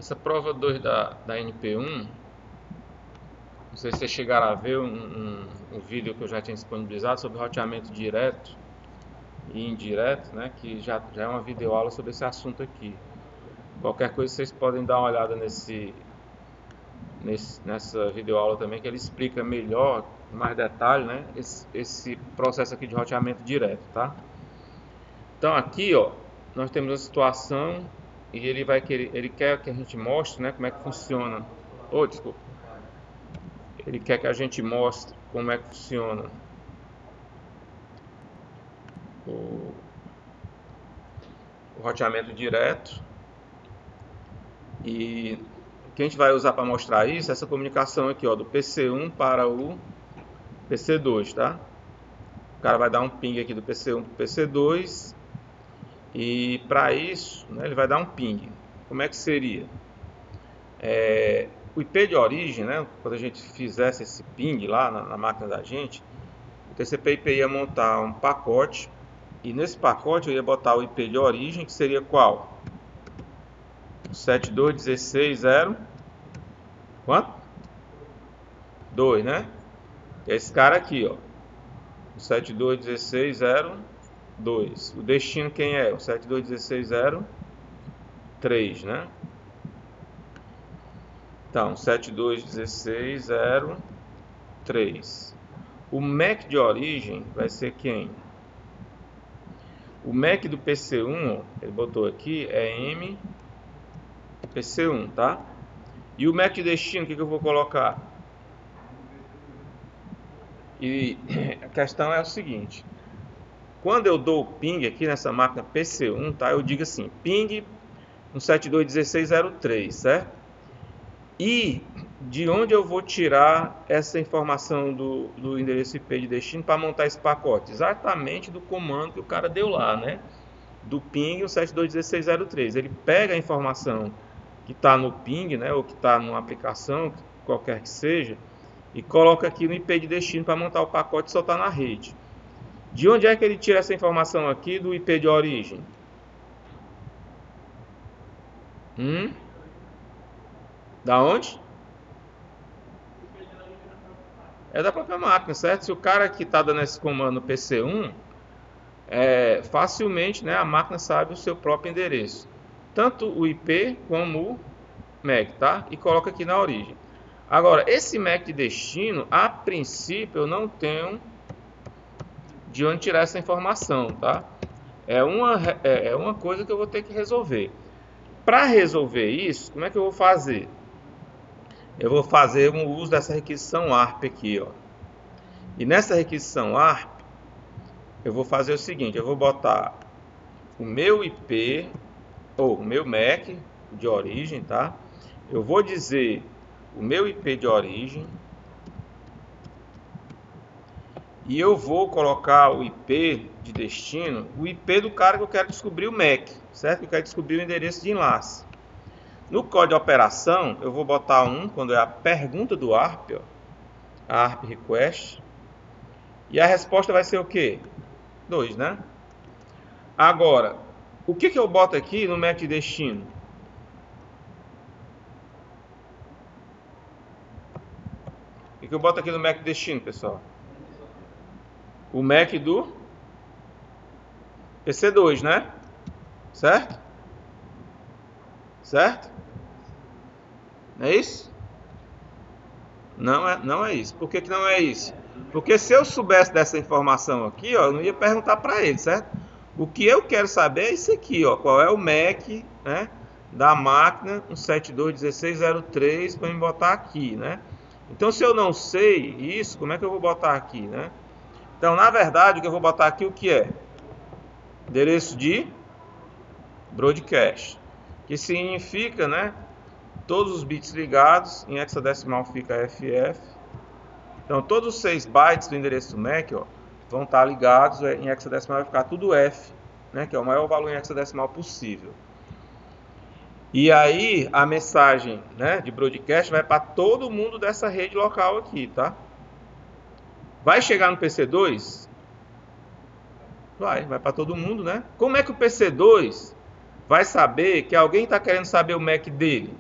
Essa prova 2 da NP1, não sei se vocês chegaram a ver um vídeo que eu já tinha disponibilizado sobre roteamento direto e indireto, né, que já é uma videoaula sobre esse assunto aqui. Qualquer coisa vocês podem dar uma olhada nessa videoaula também, que ele explica melhor, com mais detalhe, né, esse processo aqui de roteamento direto, tá? Então aqui, ó, nós temos a situação e ele quer que a gente mostre, né, como é que funciona. Oh, desculpa. Ele quer que a gente mostre como é que funciona o roteamento direto. E o que a gente vai usar para mostrar isso, essa comunicação aqui, ó, do PC1 para o PC2, tá? O cara vai dar um ping aqui do PC1 para o PC2 e para isso, né, ele vai dar um ping. Como é que seria? O IP de origem, né, quando a gente fizesse esse ping lá na máquina da gente, o TCP/IP ia montar um pacote e nesse pacote eu ia botar o IP de origem, que seria qual? 72.16.0 quanto? 2, né? É esse cara aqui, ó. 72.16.0.2. O destino quem é? O 72.16.0.3, né? Então, 72.16.0.3. O MAC de origem vai ser quem? O MAC do PC1, ó, ele botou aqui, é MPC1, tá? E o MAC de destino, o que eu vou colocar? E a questão é o seguinte: quando eu dou o ping aqui nessa máquina PC1, tá? Eu digo assim, ping 172.16.0.3, certo? E de onde eu vou tirar essa informação do endereço IP de destino para montar esse pacote? Exatamente do comando que o cara deu lá, né? Do ping 172.16.0.3. Ele pega a informação que está no ping, né? Ou que está numa aplicação, qualquer que seja, e coloca aqui no IP de destino para montar o pacote e soltar na rede. De onde é que ele tira essa informação aqui do IP de origem? Da onde? É da própria máquina, certo? Se o cara que está dando esse comando no PC1, facilmente, né, a máquina sabe o seu próprio endereço. Tanto o IP como o MAC, tá? E coloca aqui na origem. Agora, esse MAC de destino, a princípio, eu não tenho de onde tirar essa informação, tá? É uma coisa que eu vou ter que resolver. Para resolver isso, como é que eu vou fazer? Eu vou fazer um uso dessa requisição ARP aqui, ó. E nessa requisição ARP, eu vou fazer o seguinte: eu vou botar o meu IP, ou o meu MAC de origem, tá? Eu vou dizer o meu IP de origem. E eu vou colocar o IP de destino, o IP do cara que eu quero descobrir o MAC, certo? Eu quero descobrir o endereço de enlace. No código de operação, eu vou botar 1, quando é a pergunta do ARP, ó, a ARP request. E a resposta vai ser o quê? 2, né? Agora, o que eu boto aqui no MAC de destino? O que eu boto aqui no MAC de destino, pessoal? O MAC do PC2, né? Certo? Certo? Não é isso? Não é isso. Por que não é isso? Porque se eu soubesse dessa informação aqui, ó, eu não ia perguntar para ele, certo? O que eu quero saber é isso aqui, ó, qual é o MAC, né, da máquina 172.16.0.3 para me botar aqui, né? Então, se eu não sei isso, como é que eu vou botar aqui, né? Então, na verdade, o que eu vou botar aqui, o que é? Endereço de broadcast, que significa, né, todos os bits ligados, em hexadecimal fica FF. Então, todos os 6 bytes do endereço do MAC, ó, vão estar ligados, em hexadecimal vai ficar tudo F, né, que é o maior valor em hexadecimal possível. E aí, a mensagem, né, de broadcast vai para todo mundo dessa rede local aqui, tá? Vai chegar no PC2? Vai para todo mundo, né? Como é que o PC2 vai saber que alguém está querendo saber o MAC dele?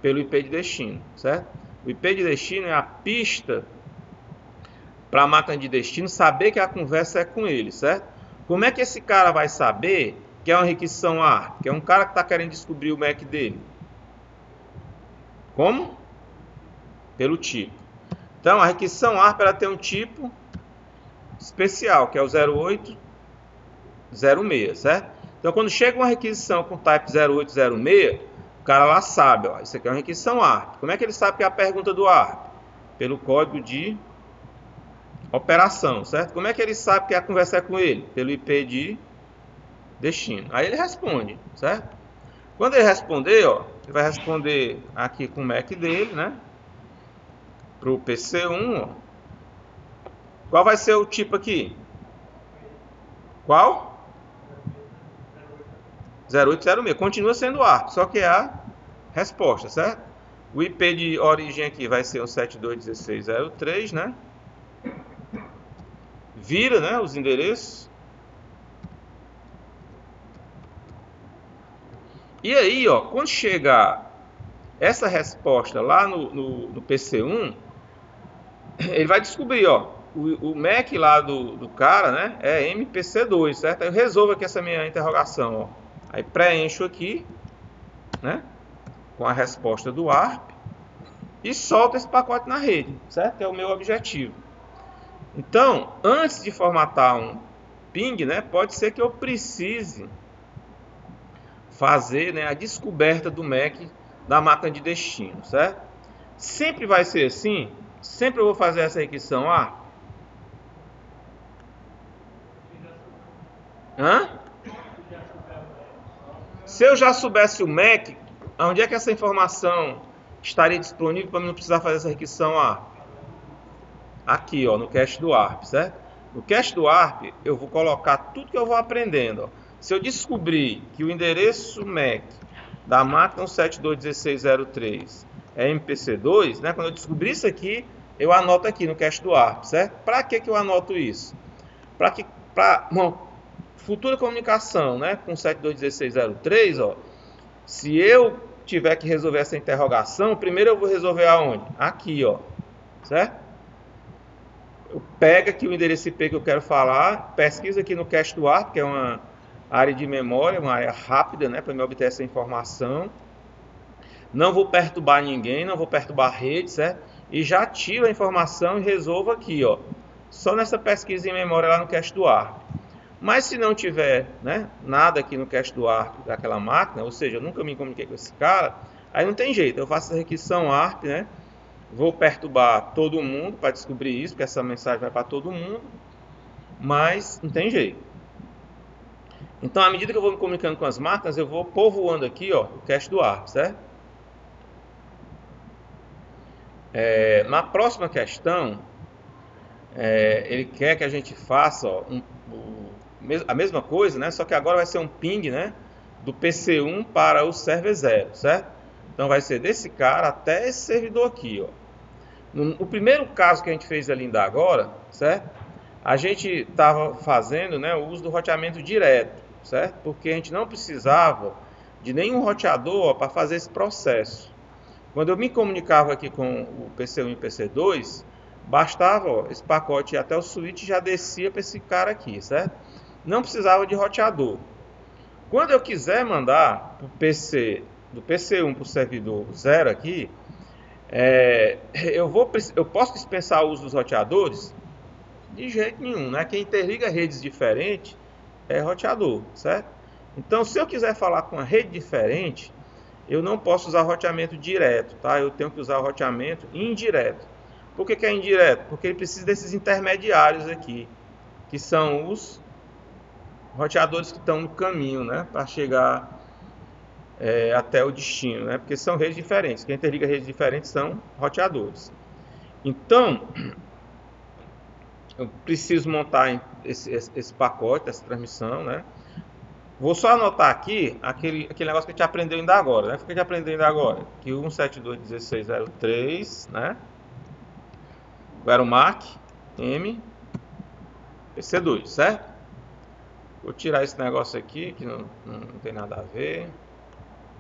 pelo IP de destino, certo? O IP de destino é a pista para a máquina de destino saber que a conversa é com ele, certo? Como é que esse cara vai saber que é uma requisição ARP, que é um cara que está querendo descobrir o MAC dele? Como? Pelo tipo. Então, a requisição ARP ela tem um tipo especial, que é o 0806, certo? Então, quando chega uma requisição com type 0806, o cara lá sabe, ó, isso aqui é uma requisição ARP. Como é que ele sabe que é a pergunta do ARP? Pelo código de operação, certo? Como é que ele sabe que a conversa é com ele? Pelo IP de destino. Aí ele responde, certo? Quando ele responder, ó, ele vai responder aqui com o MAC dele, né? Para o PC1, ó. Qual vai ser o tipo aqui? Qual? 0806. Continua sendo ARP, só que é a resposta, certo? O IP de origem aqui vai ser o 721603, né? Vira, né, os endereços. E aí, ó, quando chegar essa resposta lá no PC1, ele vai descobrir, ó, o MAC lá do cara, né, é MPC2, certo? Aí eu resolvo aqui essa minha interrogação, ó. Aí preencho aqui, né, com a resposta do ARP e solto esse pacote na rede, certo? Que é o meu objetivo. Então, antes de formatar um ping, né, pode ser que eu precise fazer, né, a descoberta do MAC da máquina de destino, certo? Sempre vai ser assim? Sempre eu vou fazer essa requisição ARP? Hã? Se eu já soubesse o MAC, onde é que essa informação estaria disponível para não precisar fazer essa requisição ARP? Aqui, ó, no cache do ARP, certo? No cache do ARP, eu vou colocar tudo que eu vou aprendendo. Ó. Se eu descobrir que o endereço MAC da máquina 721603 é MPC2, né? Quando eu descobrir isso aqui, eu anoto aqui no cache do ARP, certo? Para que eu anoto isso? Para uma futura comunicação, né, com 721603, ó, se eu tiver que resolver essa interrogação, primeiro eu vou resolver aonde? Aqui, ó, certo? Eu pego aqui o endereço IP que eu quero falar, pesquisa aqui no cache do ARP, que é uma área de memória, uma área rápida, né, para me obter essa informação. Não vou perturbar ninguém, não vou perturbar a rede, certo? E já tiro a informação e resolvo aqui, ó, só nessa pesquisa em memória lá no cache do ARP. Mas se não tiver, né, nada aqui no cache do ARP daquela máquina, ou seja, eu nunca me comuniquei com esse cara, aí não tem jeito, eu faço a requisição ARP, né? Vou perturbar todo mundo para descobrir isso, porque essa mensagem vai para todo mundo, mas não tem jeito. Então, à medida que eu vou me comunicando com as máquinas, eu vou povoando aqui, ó, o cache do ARP, certo? Na próxima questão, ele quer que a gente faça, ó, a mesma coisa, né? Só que agora vai ser um ping, né, do PC1 para o server 0, certo? Então vai ser desse cara até esse servidor aqui, ó. No primeiro caso que a gente fez ali ainda agora, certo? A gente estava fazendo, né, o uso do roteamento direto, certo? Porque a gente não precisava de nenhum roteador para fazer esse processo. Quando eu me comunicava aqui com o PC1 e o PC2, bastava, ó, esse pacote ir até o switch e já descia para esse cara aqui, certo? Não precisava de roteador. Quando eu quiser mandar pro PC, do PC1 para o servidor 0 aqui, eu posso dispensar o uso dos roteadores? De jeito nenhum, né? Quem interliga redes diferentes é roteador, certo? Então, se eu quiser falar com uma rede diferente, eu não posso usar roteamento direto, tá? Eu tenho que usar o roteamento indireto. Por que é indireto? Porque ele precisa desses intermediários aqui, que são os roteadores que estão no caminho, né? Para chegar até o destino, né? Porque são redes diferentes. Quem interliga redes diferentes são roteadores. Então, eu preciso montar esse pacote, essa transmissão, né? Vou só anotar aqui aquele negócio que a gente aprendeu ainda agora, né? O que a gente aprendeu ainda agora? Que o 172.16.03, né? Era o MAC M PC2, certo? Vou tirar esse negócio aqui, que não tem nada a ver.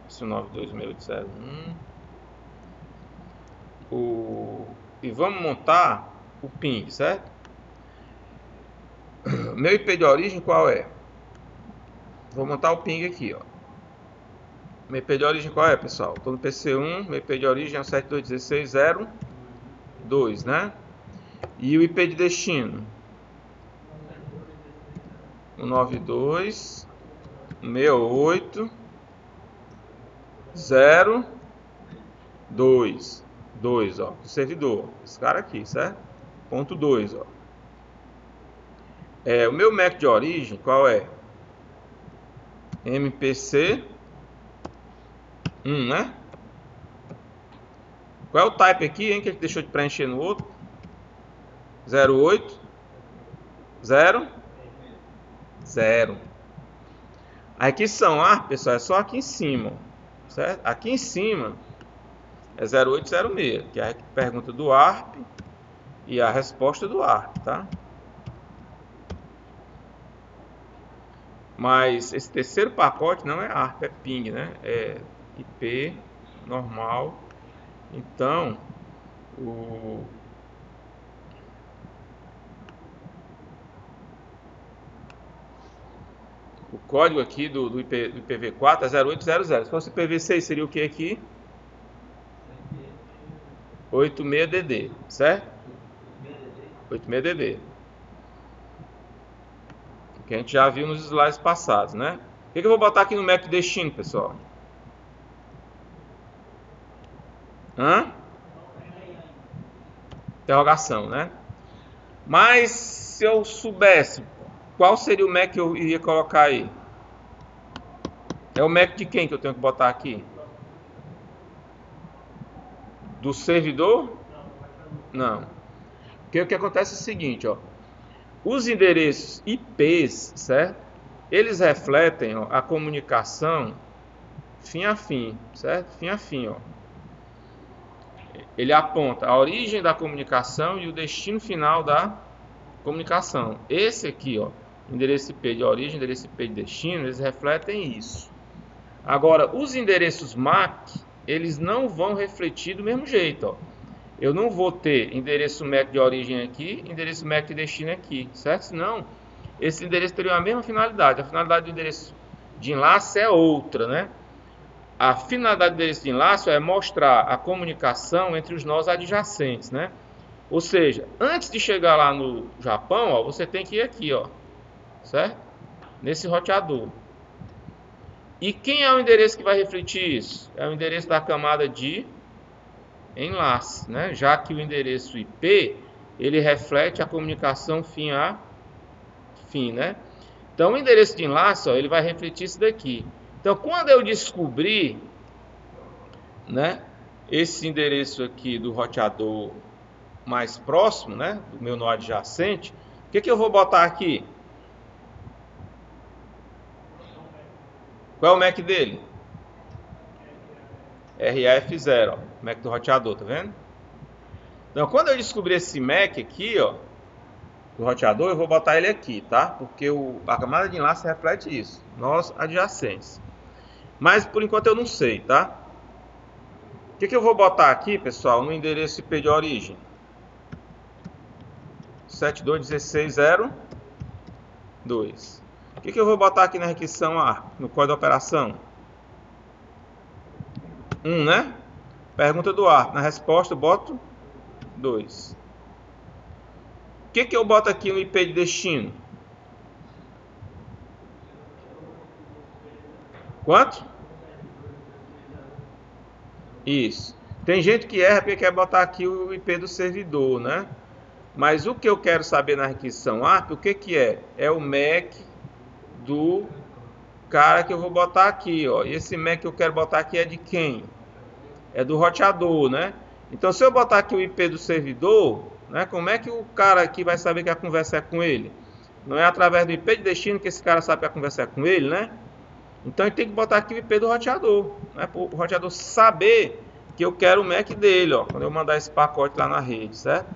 Esse 92.801. e vamos montar o ping, certo? Meu IP de origem qual é? Vou montar o ping aqui, ó. Meu IP de origem qual é, pessoal? Estou no PC1, meu IP de origem é o 7216.0.2, né? E o IP de destino? 192.68.0.2, 2, ó, do servidor. Esse cara aqui, certo? Ponto 2, ó. O meu MAC de origem qual é? MPC 1, né? Qual é o type aqui, hein, que ele deixou de preencher no outro? 08 0 0. A requisição ARP, pessoal, é só aqui em cima, certo? Aqui em cima é 0806, que é a pergunta do ARP e a resposta do ARP, tá? Mas esse terceiro pacote não é ARP, é ping, né? É IP normal. Então, o código aqui do IPv4 é 0800. Se fosse IPv6, seria o que aqui? 86DD, certo? 86DD. Que a gente já viu nos slides passados, né? O que eu vou botar aqui no MAC destino, pessoal? Interrogação, né? Mas se eu soubesse qual seria o MAC que eu iria colocar aí? É o MAC de quem que eu tenho que botar aqui? Do servidor? Não. Porque o que acontece é o seguinte, ó. Os endereços IPs, certo? Eles refletem, ó, a comunicação fim a fim, certo? Fim a fim, ó. Ele aponta a origem da comunicação e o destino final da comunicação. Esse aqui, ó, endereço IP de origem, endereço IP de destino, eles refletem isso. Agora, os endereços MAC, eles não vão refletir do mesmo jeito, ó. Eu não vou ter endereço MAC de origem aqui, endereço MAC de destino aqui, certo? Senão, esse endereço teria a mesma finalidade. A finalidade do endereço de enlace é outra, né? A finalidade do endereço de enlace é mostrar a comunicação entre os nós adjacentes, né? Ou seja, antes de chegar lá no Japão, ó, você tem que ir aqui, ó, certo? Nesse roteador. E quem é o endereço que vai refletir isso? É o endereço da camada de enlace, né? Já que o endereço IP, ele reflete a comunicação fim a fim, né? Então, o endereço de enlace, ó, ele vai refletir isso daqui. Então, quando eu descobrir, né, esse endereço aqui do roteador mais próximo, né, do meu nó adjacente, o que eu vou botar aqui? Qual é o MAC dele? RAF0, ó, MAC do roteador, tá vendo? Então, quando eu descobrir esse MAC aqui, ó, do roteador, eu vou botar ele aqui, tá? Porque a camada de enlace reflete isso, nós adjacentes. Mas, por enquanto, eu não sei, tá? O que eu vou botar aqui, pessoal, no endereço IP de origem? 7216.0.2. O que eu vou botar aqui na requisição ARP, no código de operação? 1, né? Pergunta do ARP. Na resposta eu boto 2. O que eu boto aqui no IP de destino? Quanto? Isso. Tem gente que erra porque quer botar aqui o IP do servidor, né? Mas o que eu quero saber na requisição ARP, o que é? É o MAC do cara que eu vou botar aqui, ó. E esse MAC que eu quero botar aqui é de quem? É do roteador, né? Então, se eu botar aqui o IP do servidor, né, como é que o cara aqui vai saber que a conversa é com ele? Não é através do IP de destino que esse cara sabe que a conversa é com ele, né? Então, ele tem que botar aqui o IP do roteador, né? Para o roteador saber que eu quero o MAC dele, ó, quando eu mandar esse pacote lá na rede, certo?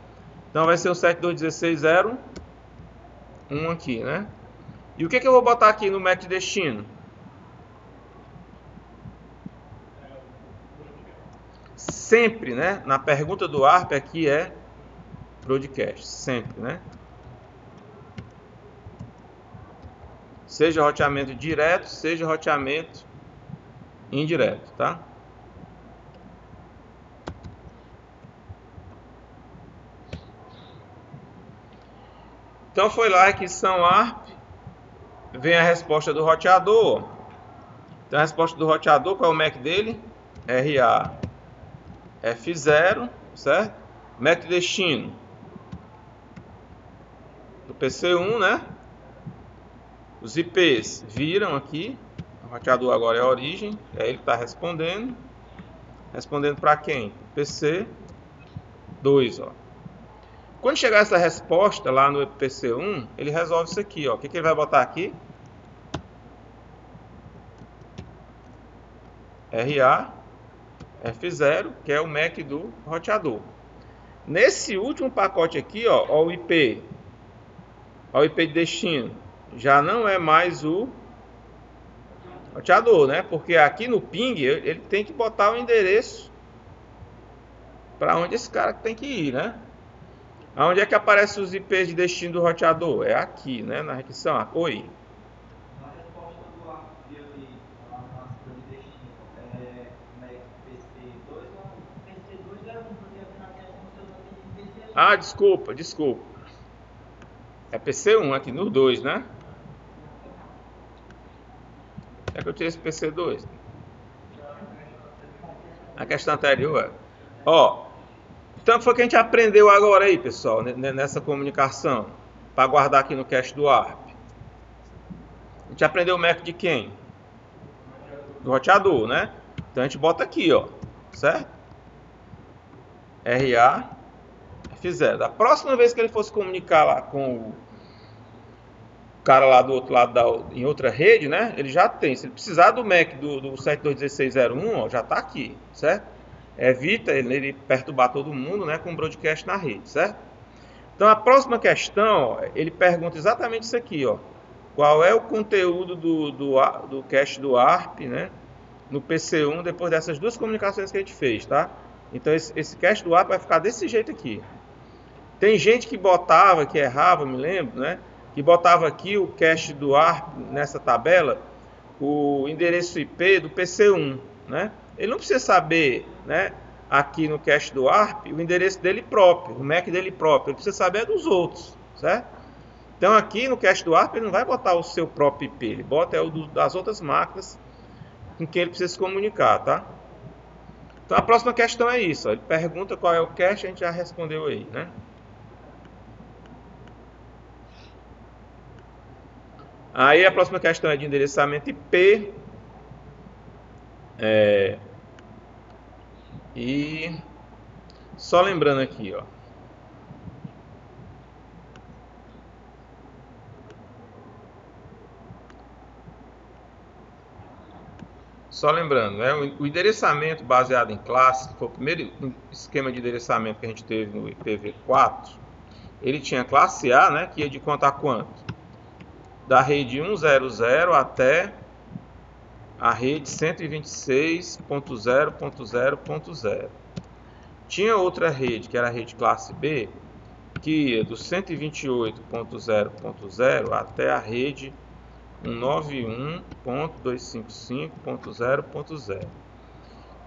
Então, vai ser o 7216.0.1 aqui, né? E o que eu vou botar aqui no MAC de destino? sempre, né? Na pergunta do ARP aqui é broadcast, sempre, né? Seja roteamento direto, seja roteamento indireto, tá? Então foi lá a aquisição ARP, vem a resposta do roteador. Então a resposta do roteador, qual é o MAC dele? RA F0, certo? MAC de destino do PC1, né? Os IPs viram aqui. O roteador agora é a origem, é ele que está respondendo. Respondendo para quem? PC2, ó. Quando chegar essa resposta lá no PC1, ele resolve isso aqui, ó. O que ele vai botar aqui? RA F0, que é o MAC do roteador. Nesse último pacote aqui, ó, o IP de destino, já não é mais o roteador, né? Porque aqui no ping ele tem que botar o endereço para onde esse cara tem que ir, né? Aonde é que aparecem os IPs de destino do roteador? É aqui, né? Na requisição. Oi. Na resposta do ARP ali, na de destino, PC2 ou PC2 é 1, porque na questão seu nome de PC1. Ah, desculpa. É PC1 aqui no 2, né? É que eu tirei esse PC2. A questão anterior é. Ó. Então foi o que a gente aprendeu agora aí, pessoal, nessa comunicação. Para guardar aqui no cache do ARP. A gente aprendeu o MAC de quem? Do roteador, né? Então a gente bota aqui, ó. Certo? RA F0. Da próxima vez que ele fosse comunicar lá com o cara lá do outro lado, em outra rede, né? Ele já tem. Se ele precisar do MAC do 721601, ó, já está aqui, certo? Evita ele perturbar todo mundo, né? Com o broadcast na rede, certo? Então a próxima questão, ó, ele pergunta exatamente isso aqui, ó. Qual é o conteúdo do cache do ARP, né? No PC1, depois dessas duas comunicações que a gente fez, tá? Então esse cache do ARP vai ficar desse jeito aqui. Tem gente que botava, que errava, me lembro, né? Que botava aqui o cache do ARP nessa tabela, o endereço IP do PC1, né? Ele não precisa saber, né, aqui no cache do ARP, o endereço dele próprio, o MAC dele próprio. Ele precisa saber dos outros, certo? Então aqui no cache do ARP ele não vai botar o seu próprio IP, ele bota das outras máquinas com quem ele precisa se comunicar, tá? Então a próxima questão é isso, ó. Ele pergunta qual é o cache, a gente já respondeu aí, né? Aí a próxima questão é de endereçamento IP. E só lembrando aqui, ó. Só lembrando, né, o endereçamento baseado em classe, que foi o primeiro esquema de endereçamento que a gente teve no IPv4, ele tinha classe A, né, que ia de quanto a quanto? Da rede 100 até a rede 126.0.0.0.0. Tinha outra rede, que era a rede classe B, que ia do 128.0.0 até a rede 191.255.0.0.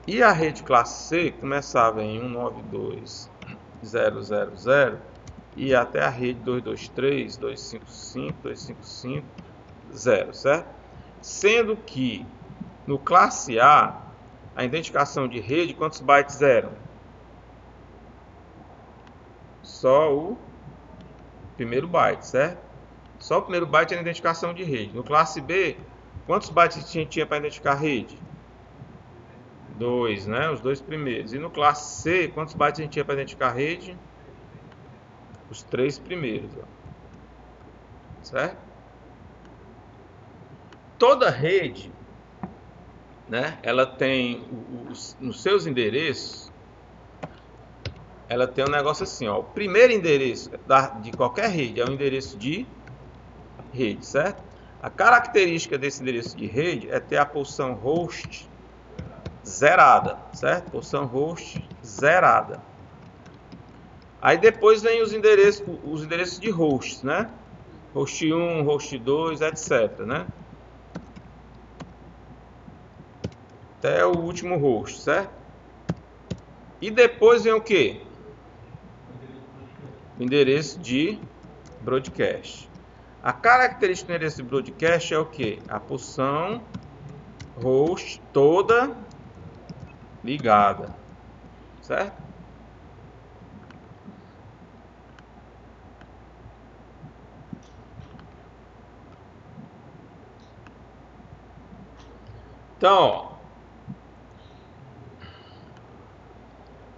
E a rede classe C começava em 192.0.0.0 e ia até a rede 223.255.255.0, certo? Sendo que no classe A, a identificação de rede, quantos bytes eram? Só o primeiro byte, certo? Só o primeiro byte era a identificação de rede. No classe B, quantos bytes tinha para identificar a rede? 2, né? Os dois primeiros. E no classe C, quantos bytes a gente tinha para identificar a rede? Os 3 primeiros, ó. Certo? Toda rede, né? Ela tem nos seus endereços, ela tem um negócio assim, ó. O primeiro endereço de qualquer rede é o endereço de rede, certo? A característica desse endereço de rede é ter a posição host zerada, certo? Porção host zerada. Aí depois vem os endereços de hosts, né? Host 1, host 2, etc, né? Até o último host, certo? E depois vem o que? O endereço de broadcast. A característica do endereço de broadcast é o que? A porção host toda ligada, certo? Então, ó,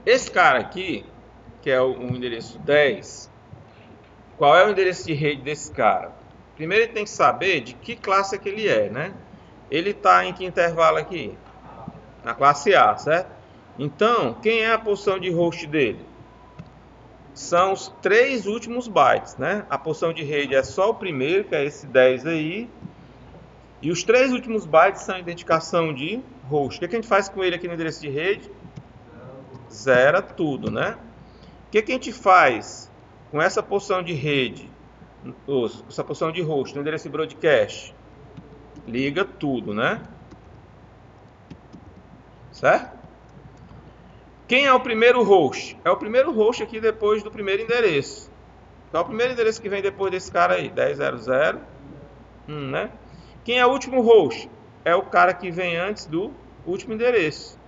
esse cara aqui, que é o endereço 10, qual é o endereço de rede desse cara? Primeiro ele tem que saber de que classe é que ele é, né? Ele está em que intervalo aqui? Na classe A, certo? Então, quem é a porção de host dele? São os 3 últimos bytes, né? A porção de rede é só o primeiro, que é esse 10 aí. E os 3 últimos bytes são a identificação de host. O que a gente faz com ele aqui no endereço de rede? Zera tudo, né? O que a gente faz com essa porção de rede, essa porção de host no endereço de broadcast? Liga tudo, né? Certo? Quem é o primeiro host? É o primeiro host aqui depois do primeiro endereço. Qual é o primeiro endereço que vem depois desse cara aí? 10.0.0.1, né? Quem é o último host? É o cara que vem antes do último endereço.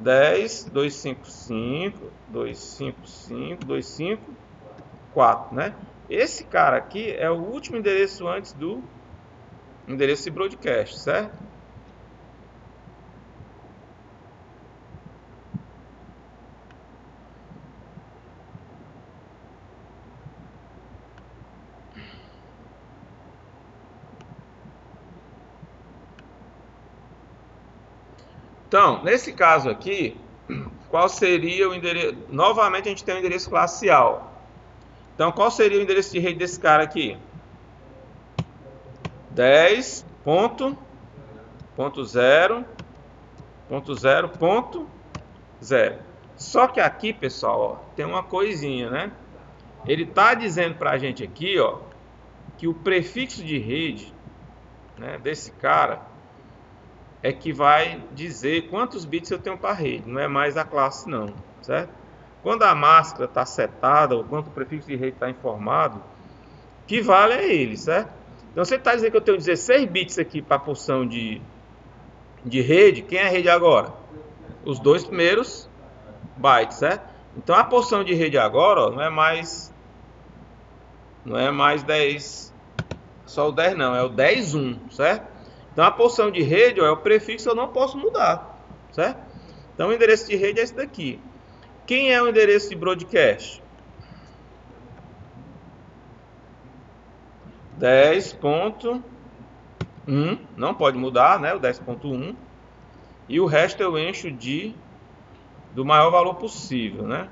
10.255.255.254, né? Esse cara aqui é o último endereço antes do endereço de broadcast, certo? Então, nesse caso aqui, qual seria o endereço? Novamente a gente tem o endereço classial. Então, qual seria o endereço de rede desse cara aqui? 10.0.0.0. Só que aqui, pessoal, ó, tem uma coisinha, né? Ele está dizendo para a gente aqui, ó, que o prefixo de rede, né, desse cara é que vai dizer quantos bits eu tenho para a rede, não é mais a classe não, certo? Quando a máscara está setada, ou quando o prefixo de rede está informado, o que vale é ele, certo? Então, você está dizendo que eu tenho 16 bits aqui para a porção de rede. Quem é a rede agora? Os 2 primeiros bytes, certo? Então, a porção de rede agora, ó, não é mais 10, só o 10 não, é o 10.1, certo? Então, a porção de rede, ó, é o prefixo, eu não posso mudar, certo? Então, o endereço de rede é esse daqui. Quem é o endereço de broadcast? 10.1, não pode mudar, né? O 10.1. E o resto eu encho do maior valor possível, né?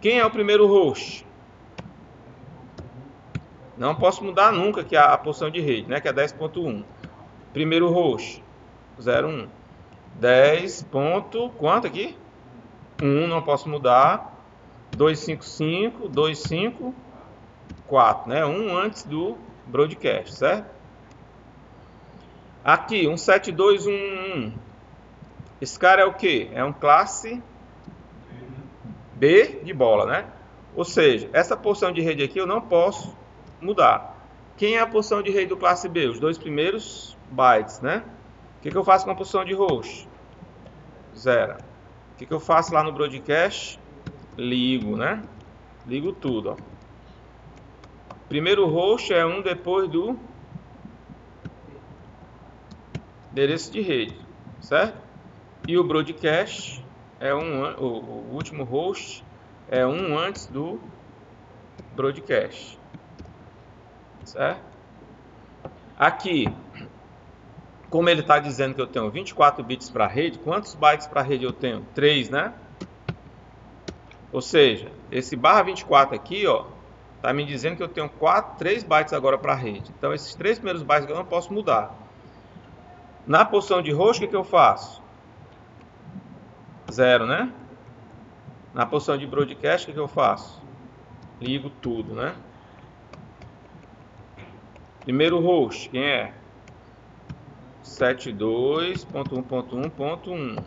Quem é o primeiro host? Não posso mudar nunca que a porção de rede, né? Que é 10.1. Primeiro host, 0.1. 10. Quanto aqui? 1, não posso mudar. 255, 254, né? 1 antes do broadcast, certo? Aqui, 172.1.1. Esse cara é o que? É um classe B de bola, né? Ou seja, essa porção de rede aqui eu não posso mudar. Quem é a porção de rede do classe B? Os 2 primeiros bytes, né? O que eu faço com a porção de host? 0. O que eu faço lá no broadcast? Ligo, né? Ligo tudo, ó. Primeiro host é 1 depois do endereço de rede, certo? E o broadcast é o último host é 1 antes do broadcast, certo? Aqui, como ele está dizendo que eu tenho 24 bits para a rede, quantos bytes para a rede eu tenho? 3, né? Ou seja, esse barra 24 aqui, ó, está me dizendo que eu tenho 3 bytes agora para a rede. Então, esses 3 primeiros bytes eu não posso mudar. Na porção de host, o que eu faço? 0, né? Na posição de broadcast, o que eu faço? Ligo tudo, né? Primeiro host, quem é? 72.1.1.1.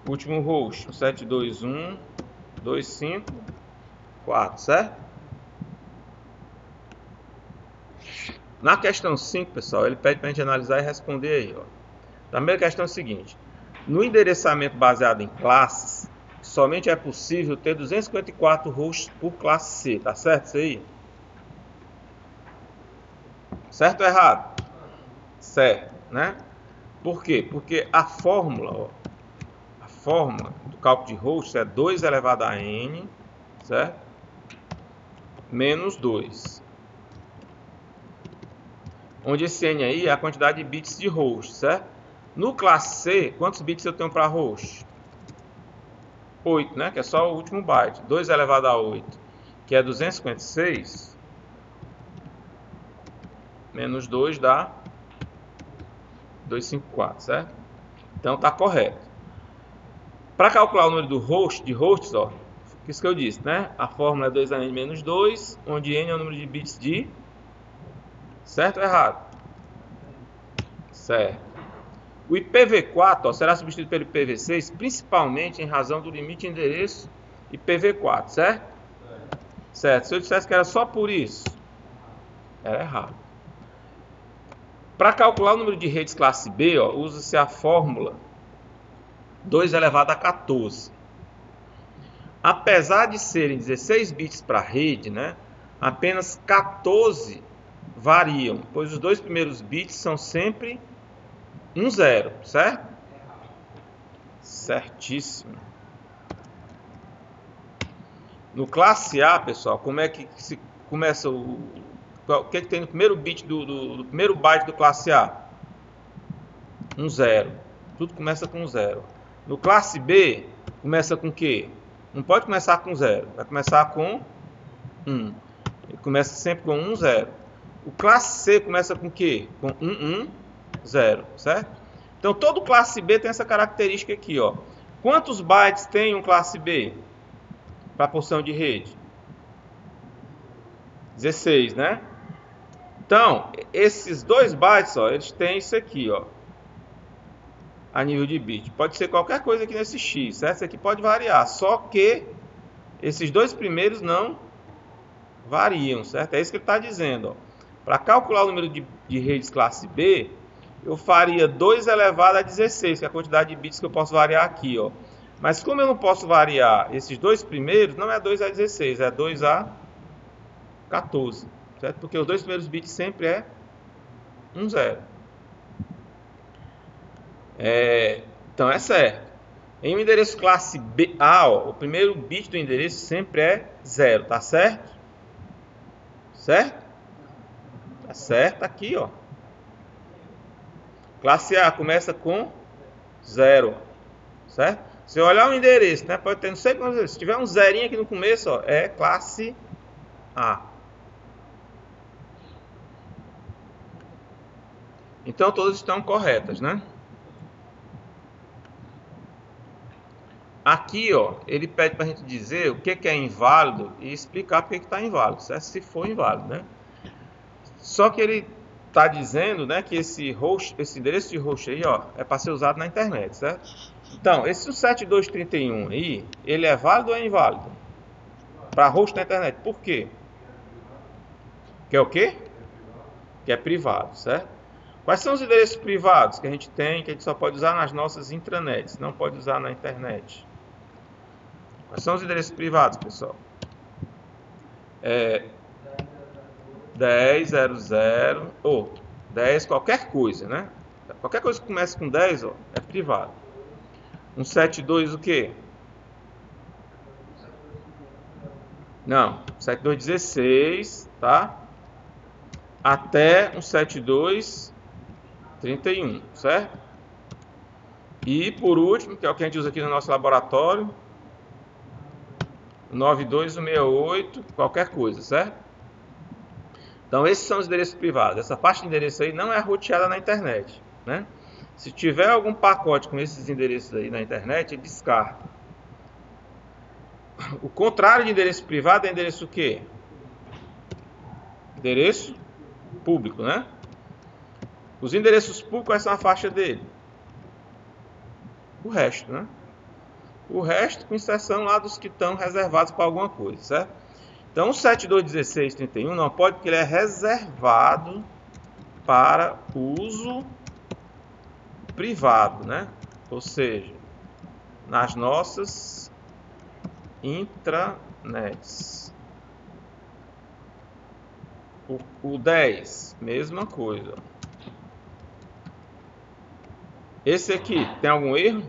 Último host, 721.254, certo? Na questão 5, pessoal, ele pede para a gente analisar e responder aí, ó. A primeira questão é a seguinte: no endereçamento baseado em classes, somente é possível ter 254 hosts por classe C, tá certo isso aí? Certo ou errado? Certo, né? Por quê? Porque a fórmula, ó, a fórmula do cálculo de hosts é 2 elevado a n, certo? Menos 2. Onde esse n aí é a quantidade de bits de host, certo? No classe C, quantos bits eu tenho para host? 8, né? Que é só o último byte. 2 elevado a 8, que é 256, menos 2 dá 254, certo? Então tá correto. Para calcular o número do host, de hosts, ó, isso que eu disse, né? A fórmula é 2n menos 2, onde n é o número de bits de... Certo ou errado? Certo. O IPv4, ó, será substituído pelo IPv6, principalmente em razão do limite de endereço IPv4, certo? Certo. Se eu dissesse que era só por isso, era errado. Para calcular o número de redes classe B, usa-se a fórmula 2 elevado a 14. Apesar de serem 16 bits para a rede, né, apenas 14 variam, pois os dois primeiros bits são sempre 0, certo? Certíssimo. No classe A, pessoal, como é que se começa o que tem no primeiro bit do primeiro byte do classe A? 0. Tudo começa com 0. No classe B, começa com o quê? Não pode começar com 0, vai começar com 1. Ele começa sempre com 1, 0. O classe C começa com o quê? Com 1, 1, 0, certo? Então, todo classe B tem essa característica aqui, ó. Quantos bytes tem um classe B para a porção de rede? 16, né? Então, esses 2 bytes, ó, eles têm isso aqui, ó, a nível de bit. Pode ser qualquer coisa aqui nesse X, certo? Isso aqui pode variar, só que esses dois primeiros não variam, certo? É isso que ele está dizendo, ó. Para calcular o número de redes classe B, eu faria 2 elevado a 16, que é a quantidade de bits que eu posso variar aqui, ó. Mas como eu não posso variar esses dois primeiros, não é 2 a 16, é 2 a 14, certo? Porque os dois primeiros bits sempre é 1, 0. Então é certo. Em um endereço classe B, ó, o primeiro bit do endereço sempre é 0, tá certo? Certo? Tá certo aqui, ó. Classe A começa com 0, certo? Se eu olhar o endereço, né, pode ter não sei quantos, se tiver um zerinho aqui no começo, ó, é classe A. Então todas estão corretas, né? Aqui, ó, ele pede para a gente dizer o que é inválido e explicar por que está inválido, certo? Se for inválido, né? Só que ele está dizendo, né, que esse endereço de host aí, ó, é para ser usado na internet, certo? Então, esse 7231 aí, ele é válido ou é inválido? Para host na internet. Por quê? Que é o quê? Que é privado, certo? Quais são os endereços privados que a gente tem, que a gente só pode usar nas nossas intranets, não pode usar na internet? Quais são os endereços privados, pessoal? 10.00 ou 10 qualquer coisa, né? Qualquer coisa que comece com 10, ó, é privado. 172 o quê? Não, 7216, tá? Até 17231, certo? E por último, que é o que a gente usa aqui no nosso laboratório, 92168, qualquer coisa, certo? Então esses são os endereços privados. Essa parte de endereço aí não é roteada na internet, né? Se tiver algum pacote com esses endereços aí na internet, ele descarta. O contrário de endereço privado é endereço o quê? Endereço público, né? Os endereços públicos, quais são a faixa dele? O resto, né? O resto, com exceção lá dos que estão reservados para alguma coisa, certo? Então, o 7216.31 não pode, porque ele é reservado para uso privado, né? Ou seja, nas nossas intranets. O 10, mesma coisa. Esse aqui, tem algum erro?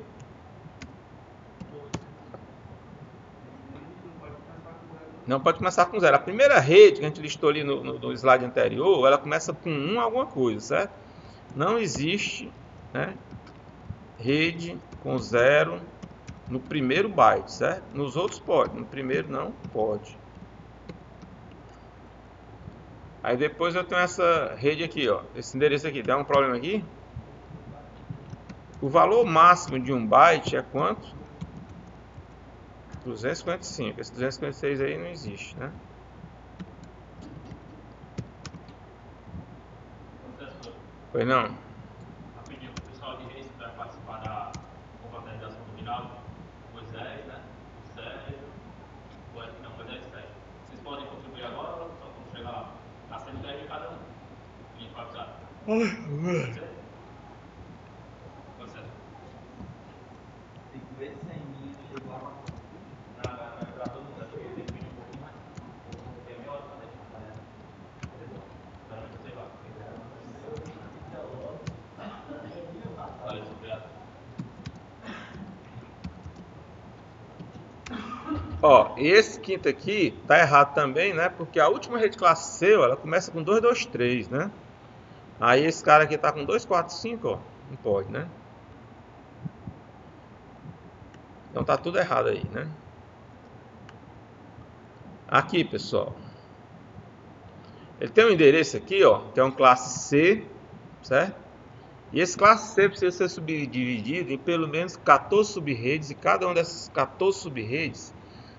Não pode começar com 0. A primeira rede que a gente listou ali no slide anterior, ela começa com 1 alguma coisa, certo? Não existe, né, rede com 0 no primeiro byte, certo? Nos outros pode, no primeiro não pode. Aí depois eu tenho essa rede aqui, ó, esse endereço aqui. Tem um problema aqui? O valor máximo de um byte é quanto? 255. Esse 256 aí não existe, né? Pois não? Rapidinho, o pessoal de Reis vai participar da confraternização do Rinaldo, o Moisés, né? O Sérgio, não, o Moisés e o Sérgio. Vocês podem contribuir agora ou só quando chegar lá? Está sendo 10 de cada um. A gente vai precisar. Pode ser? Pode ser. Tem que ver se a minha chegou lá. Não, para todo mundo. Acho que tem que pedir um pouquinho mais. Porque é meia hora para deixar. Espera que você vá. Ó, esse quinto aqui tá errado também, né? Porque a última rede classe C, ó, ela começa com 223, né? Aí esse cara aqui tá com 245, ó. Não pode, né? Então tá tudo errado aí, né? Aqui, pessoal. Ele tem um endereço aqui, ó, que é um classe C, certo? E esse classe C precisa ser subdividido em pelo menos 14 subredes, e cada uma dessas 14 subredes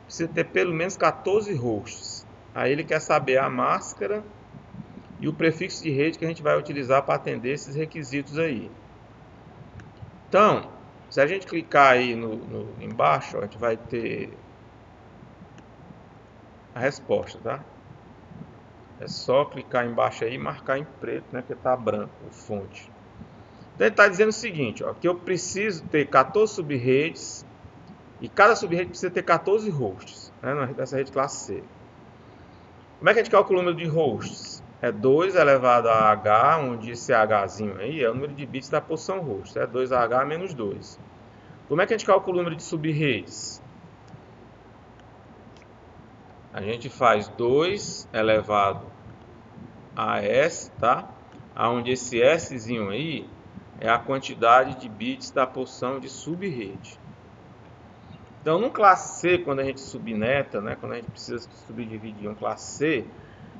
precisa ter pelo menos 14 hosts. Aí ele quer saber a máscara e o prefixo de rede que a gente vai utilizar para atender esses requisitos aí. Então, se a gente clicar aí embaixo, ó, a gente vai ter a resposta, tá? É só clicar embaixo aí e marcar em preto, né? Porque tá branco o fonte. Então ele está dizendo o seguinte, ó, que eu preciso ter 14 subredes e cada subrede precisa ter 14 hosts, né, nessa rede classe C. Como é que a gente calcula o número de hosts? É 2 elevado a H, onde esse Hzinho aí é o número de bits da posição host, é 2H menos 2. Como é que a gente calcula o número de subredes? A gente faz 2 elevado a S, tá? Onde esse Szinho aí é a quantidade de bits da porção de subrede. Então, no classe C, quando a gente subneta, né, quando a gente precisa subdividir um classe C,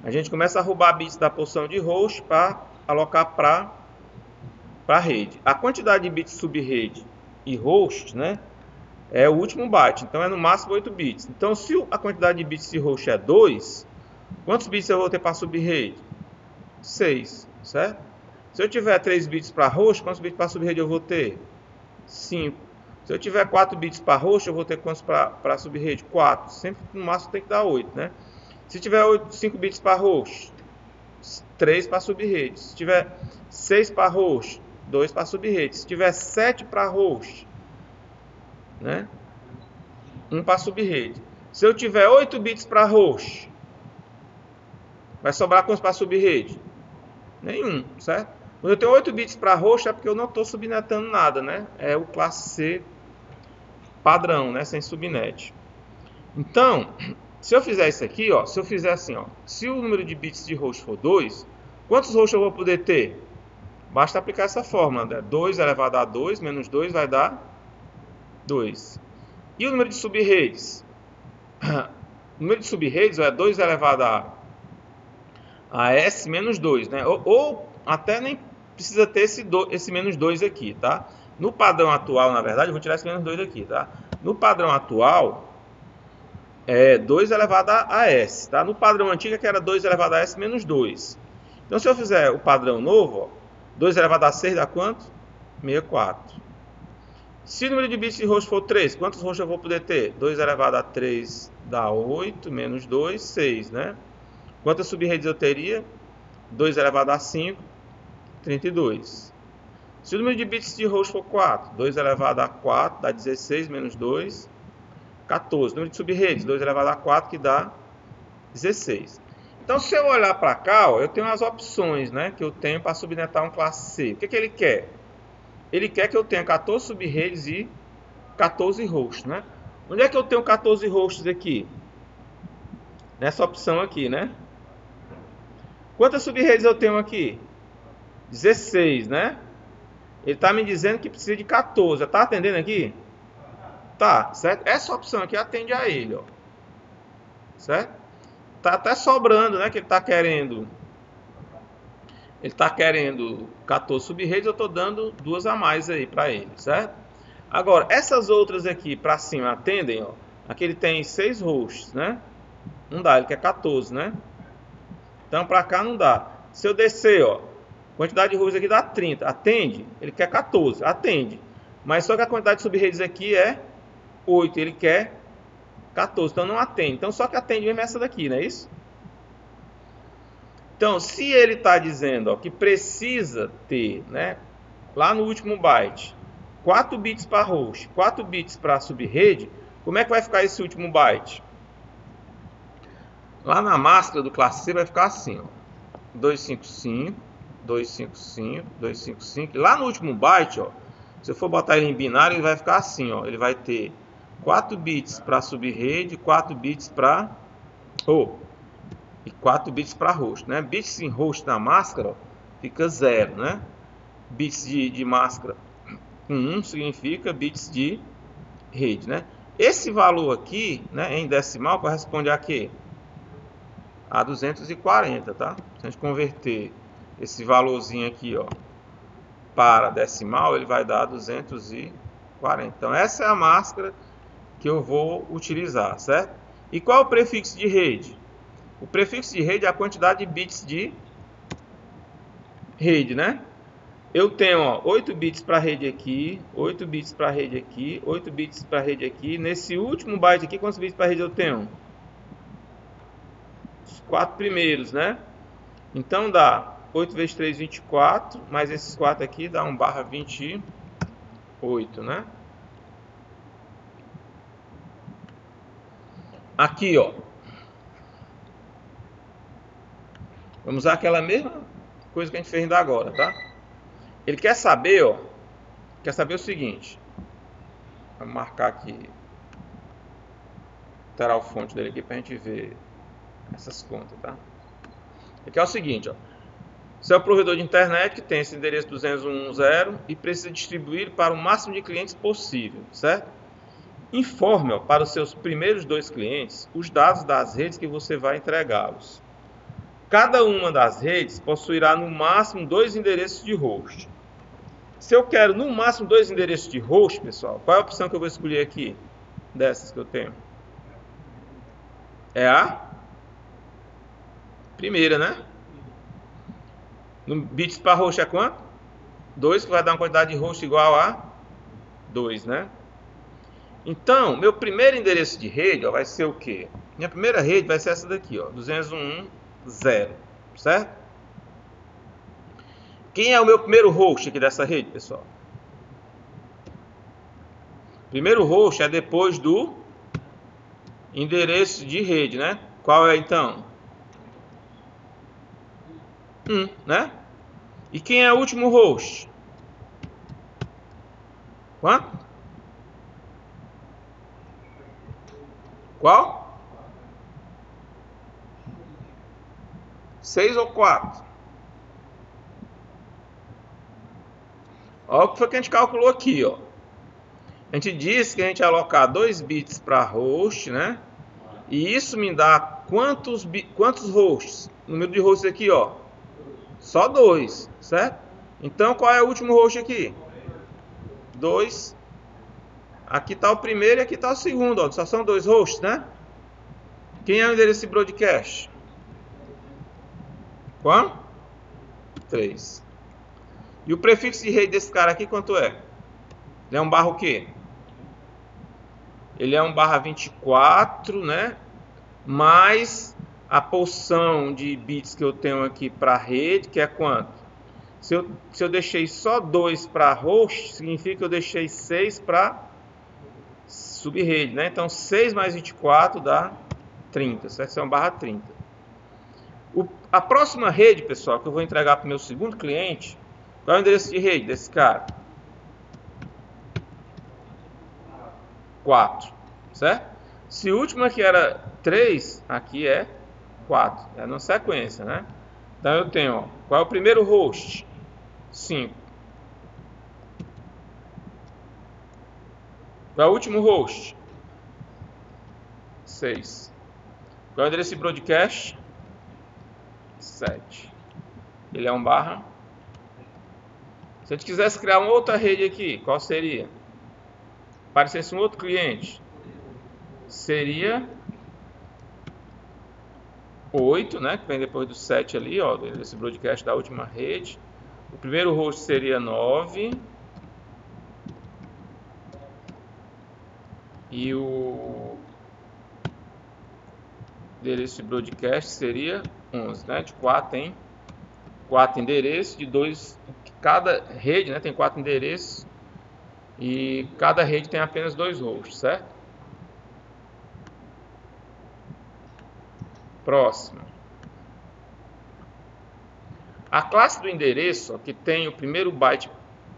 a gente começa a roubar bits da porção de host para alocar para a rede. A quantidade de bits subrede e host, né, é o último byte, então é no máximo 8 bits. Então, se a quantidade de bits de host é 2, quantos bits eu vou ter para subrede? 6, certo? Se eu tiver 3 bits para host, quantos bits para subrede eu vou ter? 5. Se eu tiver 4 bits para host, eu vou ter quantos para subrede? 4. Sempre no máximo tem que dar 8, né? Se tiver 5 bits para host, 3 para subrede. Se tiver 6 para host, 2 para subrede. Se tiver 7 para host, né? 1 para subrede. Se eu tiver 8 bits para host, vai sobrar quantos para subrede? Nenhum, certo? Quando eu tenho 8 bits para host é porque eu não estou subnetando nada, né? É o classe C padrão, né? Sem subnet. Então, se eu fizer isso aqui, ó, se eu fizer assim, ó, se o número de bits de host for 2, quantos hosts eu vou poder ter? Basta aplicar essa fórmula, né? 2 elevado a 2 menos 2 vai dar 2. E o número de subredes? O número de subredes é 2 elevado a S menos 2, né? Ou até nem precisa ter esse menos 2 aqui, tá? No padrão atual, na verdade, eu vou tirar esse menos 2 aqui, tá? No padrão atual, é 2 elevado a S, tá? No padrão antigo, que era 2 elevado a S menos 2. Então, se eu fizer o padrão novo, ó, 2 elevado a 6 dá quanto? 64. Se o número de bits de host for 3, quantos hosts eu vou poder ter? 2 elevado a 3 dá 8, menos 2, 6, né? Quantas subredes eu teria? 2 elevado a 5, 32. Se o número de bits de host for 4, 2 elevado a 4 dá 16, menos 2, 14. O número de subredes, 2 elevado a 4, que dá 16. Então, se eu olhar para cá, ó, eu tenho as opções, né, que eu tenho para subnetar um classe C. O que ele quer? Ele quer que eu tenha 14 subredes e 14 hosts, né? Onde é que eu tenho 14 hosts aqui? Nessa opção aqui, né? Quantas subredes eu tenho aqui? 16, né? Ele está me dizendo que precisa de 14. Está atendendo aqui? Tá, certo? Essa opção aqui atende a ele, ó. Certo? Tá até sobrando, né? Que ele está querendo. Ele está querendo 14 subredes, eu estou dando 2 a mais aí para ele, certo? Agora, essas outras aqui para cima atendem, ó. Aqui ele tem 6 hosts, né? Não dá, ele quer 14, né? Então, para cá não dá. Se eu descer, ó, a quantidade de hosts aqui dá 30. Atende? Ele quer 14. Atende. Mas só que a quantidade de subredes aqui é 8. Ele quer 14. Então, não atende. Então, só que atende mesmo essa daqui, não é isso? Então, se ele está dizendo, ó, que precisa ter, né, lá no último byte, 4 bits para host, 4 bits para subrede, como é que vai ficar esse último byte? Lá na máscara do classe C vai ficar assim, ó, 255, 255, 255. Lá no último byte, ó, se eu for botar ele em binário, ele vai ficar assim, ó, ele vai ter 4 bits para subrede, 4 bits para e 4 bits para host, né? Bits em host na máscara, ó, fica 0, né? Bits de máscara 1 significa bits de rede, né? Esse valor aqui, né, em decimal corresponde a quê? A 240, tá? Se a gente converter esse valorzinho aqui, ó, para decimal, ele vai dar 240. Então, essa é a máscara que eu vou utilizar, certo? E qual é o prefixo de rede? O prefixo de rede é a quantidade de bits de rede, né? Eu tenho, ó, 8 bits para a rede aqui, 8 bits para a rede aqui, 8 bits para a rede aqui. Nesse último byte aqui, quantos bits para a rede eu tenho? Os 4 primeiros, né? Então dá 8 vezes 3, 24, mais esses 4 aqui dá 1/28, né? Aqui, ó. Vamos usar aquela mesma coisa que a gente fez ainda agora, tá? Ele quer saber, ó. Quer saber o seguinte. Vamos marcar aqui. Alterar o fonte dele aqui pra gente ver essas contas, tá? Ele quer o seguinte, ó. Você é o provedor de internet que tem esse endereço 201.1.0 e precisa distribuir para o máximo de clientes possível, certo? Informe, ó, para os seus primeiros 2 clientes os dados das redes que você vai entregá-los. Cada uma das redes possuirá no máximo 2 endereços de host. Se eu quero no máximo 2 endereços de host, pessoal, qual é a opção que eu vou escolher aqui? Dessas que eu tenho. É a primeira, né? No bits para host é quanto? 2, que vai dar uma quantidade de host igual a 2, né? Então, meu primeiro endereço de rede, ó, vai ser o quê? Minha primeira rede vai ser essa daqui, ó, 201.0, certo? Quem é o meu primeiro host aqui dessa rede, pessoal? Primeiro host é depois do endereço de rede, né? Qual é então? 1, né? E quem é o último host? Quanto? Qual? 6 ou 4? Olha o que foi que a gente calculou aqui, ó. A gente disse que a gente ia alocar 2 bits para host, né? E isso me dá quantos hosts? O número de hosts aqui, ó. Só 2, certo? Então, qual é o último host aqui? 2. Aqui está o primeiro e aqui está o segundo. Ó. Só são 2 hosts, né? Quem é o endereço de broadcast? Quanto? 3. E o prefixo de rede desse cara aqui, quanto é? Ele é um barra o quê? Ele é um barra 24, né? Mais a porção de bits que eu tenho aqui para rede, que é quanto? Se eu deixei só 2 para host, significa que eu deixei 6 para subrede, né? Então 6 mais 24 dá 30, certo? Isso é uma barra 30. A próxima rede, pessoal, que eu vou entregar para o meu segundo cliente, qual é o endereço de rede desse cara? 4, certo? Se o último aqui era 3, aqui é 4, é na sequência, né? Então eu tenho, ó, qual é o primeiro host? 5. Qual é o último host? 6. Qual é o endereço de broadcast? 7. Ele é um barra. Se a gente quisesse criar uma outra rede aqui, qual seria? Aparecesse um outro cliente, seria 8, né? Que vem depois do 7 ali, ó, desse broadcast da última rede. O primeiro host seria 9. E o endereço de broadcast seria 11, né? De 4 tem 4 endereços, de 2, cada rede, né, tem 4 endereços e cada rede tem apenas 2 hosts, certo? Próximo. A classe do endereço, ó, que tem o primeiro byte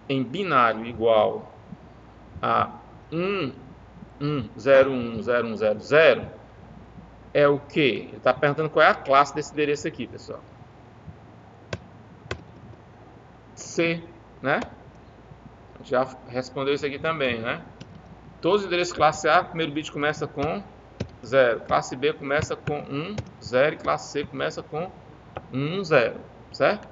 em binário igual a 1101010, é o que? Ele está perguntando qual é a classe desse endereço aqui, pessoal. C, né? Já respondeu isso aqui também, né? Todos os endereços classe A, o primeiro bit começa com 0. Classe B começa com 1, 0. E classe C começa com 1, 0. Certo?